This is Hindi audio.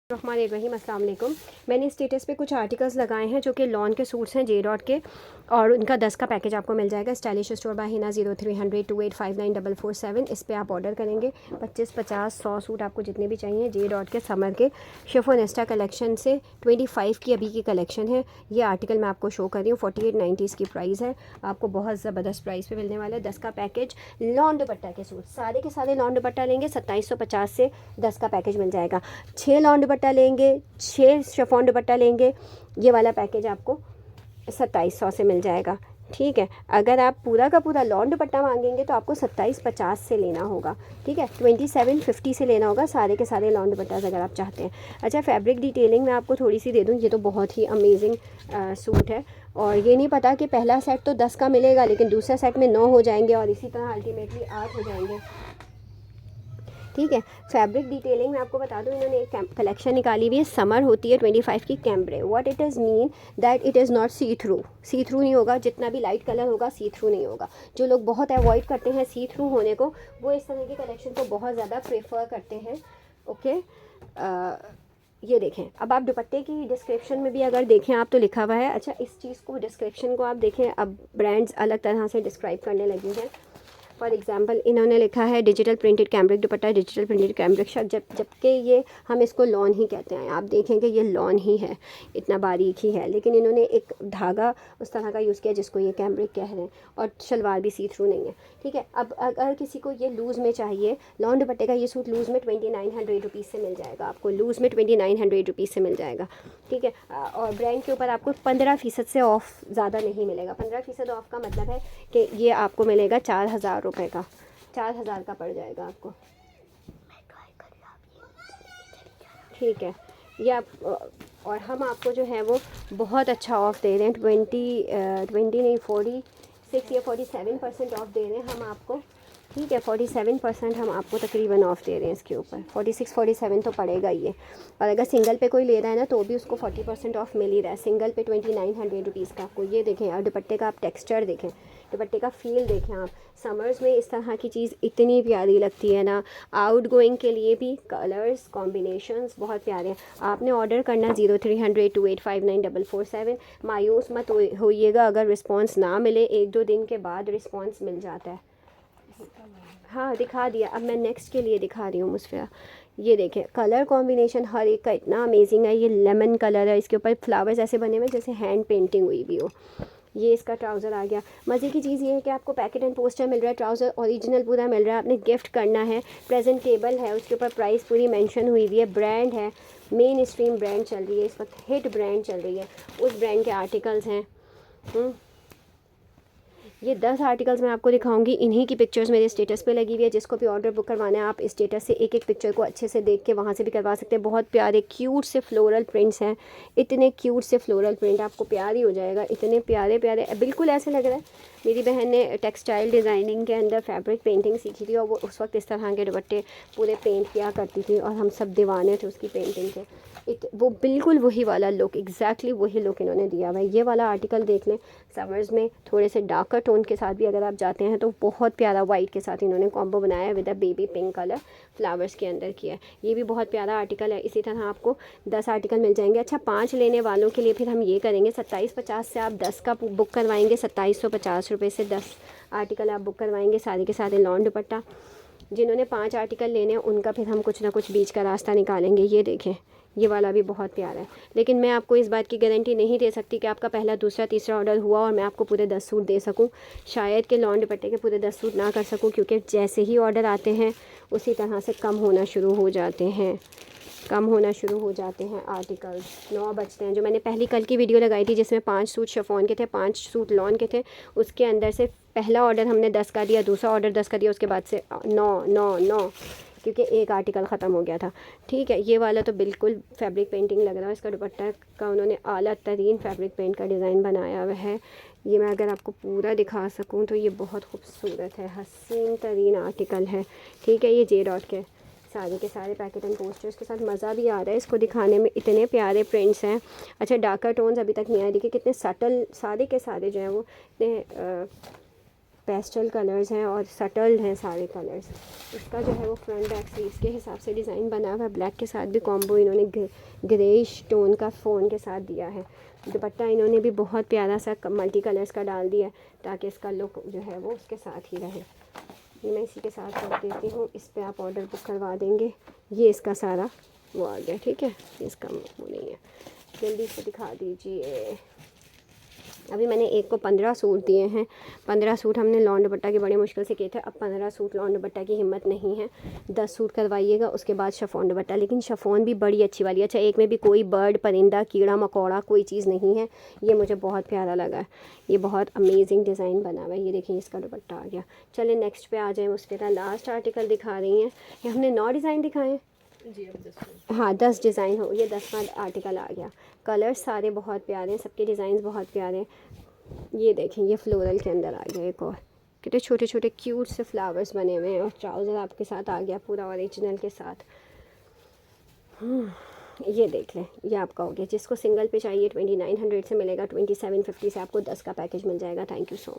रहमानिर्रहीम। अस्सलाम वालेकुम। मैंने स्टेटस पे कुछ आर्टिकल्स लगाए हैं जो कि लॉन के सूट्स हैं जे डॉट के, और उनका 10 का पैकेज आपको मिल जाएगा। Stylish store bye Hina 030028594447। इस पे आप ऑर्डर करेंगे 25, 50, 100 सूट आपको जितने भी चाहिए जे डॉट के समर के शिफोनेस्टा कलेक्शन से 25 की अभी की कलेक्शन है। ये आर्टिकल मैं आपको शो कर रही हूँ। 4890 इसकी प्राइस है। आपको बहुत ज़बरदस्त प्राइस पे मिलने वाला है। 10 का पैकेज लॉन दुपट्टा के सूट सारे के सारे लॉन दुपट्टा लेंगे 2750 से 10 का पैकेज मिल जाएगा। 6 लॉन दुपट्टा लेंगे, 6 शिफॉन दुपट्टा लेंगे, ये वाला पैकेज आपको 2700 से मिल जाएगा। ठीक है, अगर आप पूरा का पूरा लॉन दुपट्टा मांगेंगे तो आपको 2750 से लेना होगा। ठीक है, 2750 से लेना होगा सारे के सारे लॉन दुपट्टा अगर आप चाहते हैं। अच्छा, फैब्रिक डिटेलिंग मैं आपको थोड़ी सी दे दूँ। ये तो बहुत ही अमेजिंग सूट है, और ये नहीं पता कि पहला सेट तो 10 का मिलेगा लेकिन दूसरा सेट में 9 हो जाएंगे और इसी तरह अल्टीमेटली 8 हो जाएंगे। ठीक है, फैब्रिक डिटेलिंग मैं आपको बता दूं, इन्होंने एक कलेक्शन निकाली हुई है। समर होती है 25 की कैम्ब्रे। What it is mean that it is not see through नहीं होगा। जितना भी लाइट कलर होगा सी थ्रू नहीं होगा। जो लोग बहुत अवॉइड करते हैं सी थ्रू होने को, वो इस तरह की कलेक्शन को बहुत ज़्यादा प्रेफर करते हैं। ओके, ये देखें। अब आप दुपट्टे की डिस्क्रिप्शन में भी अगर देखें आप तो लिखा हुआ है। अच्छा, इस चीज़ को डिस्क्रिप्शन को आप देखें, अब ब्रांड्स अलग तरह से डिस्क्राइब करने लगी हैं। फॉर एग्जांपल इन्होंने लिखा है डिजिटल प्रिंटेड कैम्ब्रिक दुपट्टा, डिजिटल प्रिंटेड कैम्ब्रिक शर्ट, जबकि ये हम इसको लॉन ही कहते हैं। आप देखेंगे ये लॉन ही है, इतना बारीक ही है, लेकिन इन्होंने एक धागा उस तरह का यूज़ किया जिसको ये कैम्ब्रिक कह रहे हैं, और शलवार भी सी थ्रू नहीं है। ठीक है, अब अगर किसी को ये लूज़ में चाहिए, लॉन दुपट्टे का ये सूट लूज़ में 2900 रुपीज़ से मिल जाएगा। आपको लूज़ में 2900 रुपीज़ से मिल जाएगा। ठीक है, और ब्रांड के ऊपर आपको 15% से ऑफ़ ज़्यादा नहीं मिलेगा। 15% ऑफ़ का मतलब है कि ये आपको मिलेगा 4000 रुपये का, 4000 का पड़ जाएगा आपको। ठीक है, ये आप, और हम आपको जो है वो बहुत अच्छा ऑफ़ दे रहे हैं। 20 नहीं 46 या 47% ऑफ़ दे रहे हैं हम आपको। ठीक है, 47% हम आपको तकरीबन ऑफ़ दे रहे हैं इसके ऊपर। 46-47 तो पड़ेगा ये, और अगर सिंगल पे कोई ले रहा है ना तो भी उसको 40% ऑफ़ मिल ही रहा है। सिंगल पे 2900 रुपीज़ का आपको ये देखें। और दुपट्टे का आप टेक्सचर देखें, दुपट्टे का फ़ील देखें आप। समर्स में इस तरह की चीज़ इतनी प्यारी लगती है ना। आउट गोइंग के लिए भी कलर्स कॉम्बिनेशंस बहुत प्यारे हैं। आपने ऑर्डर करना 030028594447। मायूस मत होइएगा अगर रिस्पांस ना मिले, 1-2 दिन के बाद रिस्पांस मिल जाता है। हाँ, दिखा दिया। अब मैं नेक्स्ट के लिए दिखा रही हूँ मुस्फिया। ये देखें, कलर कॉम्बिनेशन हर एक का इतना अमेजिंग है। ये लेमन कलर है, इसके ऊपर फ्लावर्स ऐसे बने हुए जैसे हैंड पेंटिंग हुई भी हो। ये इसका ट्राउज़र आ गया। मज़े की चीज़ ये है कि आपको पैकेट एंड पोस्टर मिल रहा है, ट्राउज़र ओरिजिनल पूरा मिल रहा है। आपने गिफ्ट करना है, प्रेजेंटेबल है, उसके ऊपर प्राइस पूरी मेंशन हुई हुई है। ब्रांड है, मेन स्ट्रीम ब्रांड चल रही है इस वक्त, हिट ब्रांड चल रही है, उस ब्रांड के आर्टिकल्स हैं। ये 10 आर्टिकल्स मैं आपको दिखाऊंगी। इन्हीं की पिक्चर्स मेरे स्टेटस पे लगी हुई है। जिसको भी ऑर्डर बुक करवाना है आप स्टेटस से एक एक पिक्चर को अच्छे से देख के वहाँ से भी करवा सकते हैं। बहुत प्यारे क्यूट से फ्लोरल प्रिंट्स हैं, इतने क्यूट से फ्लोरल प्रिंट, आपको प्यार ही हो जाएगा। इतने प्यारे प्यारे, बिल्कुल ऐसे लग रहा है मेरी बहन ने टेक्सटाइल डिज़ाइनिंग के अंदर फैब्रिक पेंटिंग सीखी थी, और वो उस वक्त इस तरह के दुपट्टे पूरे पेंट किया करती थी, और हम सब दीवाने थे उसकी पेंटिंग के। वो बिल्कुल वही वाला लुक, एग्जैक्टली वही लुक इन्होंने दिया हुआ है। ये वाला आर्टिकल देख लें। समर्स में थोड़े से डार्कर टोन के साथ भी अगर आप जाते हैं तो बहुत प्यारा वाइट के साथ इन्होंने कॉम्बो बनाया है, with a baby pink colour flowers के अंदर किया है। ये भी बहुत प्यारा आर्टिकल है। इसी तरह आपको 10 आर्टिकल मिल जाएंगे। अच्छा, 5 लेने वालों के लिए फिर हम ये करेंगे 2750 से आप 10 का बुक करवाएंगे। 2750 रुपये से 10 आर्टिकल आप बुक करवाएंगे, सारे के सारे लॉन दुपट्टा। जिन्होंने 5 आर्टिकल लेने हैं उनका फिर हम कुछ ना कुछ बीच का रास्ता निकालेंगे। ये देखें, ये वाला भी बहुत प्यारा है, लेकिन मैं आपको इस बात की गारंटी नहीं दे सकती कि आपका पहला दूसरा तीसरा ऑर्डर हुआ और मैं आपको पूरे 10 सूट दे सकूं। शायद कि लॉन दुपट्टे के पूरे 10 सूट ना कर सकूं, क्योंकि जैसे ही ऑर्डर आते हैं उसी तरह से कम होना शुरू हो जाते हैं आर्टिकल्स। 9 बजते हैं। जो मैंने पहली कल की वीडियो लगाई थी जिसमें 5 सूट शिफॉन के थे, 5 सूट लॉन के थे, उसके अंदर से पहला ऑर्डर हमने 10 का दिया, दूसरा ऑर्डर 10 का दिया, उसके बाद से 9 क्योंकि एक आर्टिकल ख़त्म हो गया था। ठीक है, ये वाला तो बिल्कुल फैब्रिक पेंटिंग लग रहा है। इसका दुपट्टा का उन्होंने आला तरीन फैब्रिक पेंट का डिज़ाइन बनाया हुआ है। ये मैं अगर आपको पूरा दिखा सकूं तो ये बहुत खूबसूरत है, हसीन तरीन आर्टिकल है। ठीक है, ये जे डॉट के सारे के सारे पैकेट एंड पोस्टर्स के साथ मज़ा भी आ रहा है इसको दिखाने में। इतने प्यारे प्रिंट्स हैं। अच्छा, डार्कर टोन्स अभी तक नहीं आए। देखिए कितने सटल, सारे के सारे जो हैं वो इतने पेस्टल कलर्स हैं और सटल हैं सारे कलर्स। इसका जो है वो फ्रंट बैक स्लीव्स के हिसाब से डिज़ाइन बना हुआ है। ब्लैक के साथ भी कॉम्बो इन्होंने ग्रेइश टोन का फ़ोन के साथ दिया है। दुपट्टा इन्होंने भी बहुत प्यारा सा मल्टी कलर्स का डाल दिया ताकि इसका लुक जो है वो उसके साथ ही रहे। ये मैं इसी के साथ कर देती हूँ, इस पे आप ऑर्डर बुक करवा देंगे। ये इसका सारा वो आ गया, ठीक है, इसका वो नहीं है। जल्दी से दिखा दीजिए। अभी मैंने एक को 15 सूट दिए हैं। 15 सूट हमने लॉन दुपट्टा के बड़े मुश्किल से किए थे। अब 15 सूट लॉन दुपट्टा की हिम्मत नहीं है। 10 सूट करवाइएगा, उसके बाद शिफॉन दुपट्टा। लेकिन शिफॉन भी बड़ी अच्छी वाली। अच्छा, एक में भी कोई बर्ड, परिंदा, कीड़ा मकोड़ा कोई चीज़ नहीं है। ये मुझे बहुत प्यारा लगा। ये बहुत अमेजिंग डिज़ाइन बना हुआ है। ये देखिए इसका दुपट्टा आ गया। चलिए नेक्स्ट पे आ जाए। उसके बाद लास्ट आर्टिकल दिखा रही हैं। ये हमने 9 डिज़ाइन दिखाए हैं जी, अब 10 हाँ, 10 डिज़ाइन हो। ये 10वां आर्टिकल आ गया। कलर्स सारे बहुत प्यारे हैं, सबके डिज़ाइन बहुत प्यारे हैं। ये देखें, ये फ्लोरल के अंदर आ गया एक और। कितने छोटे छोटे क्यूट से फ्लावर्स बने हुए हैं और ट्राउज़र आपके साथ आ गया पूरा ओरिजिनल के साथ। ये देख लें, ये आपका हो गया। जिसको सिंगल पे चाहिए 2900 से मिलेगा, 2750 से आपको 10 का पैकेज मिल जाएगा। Thank you so much.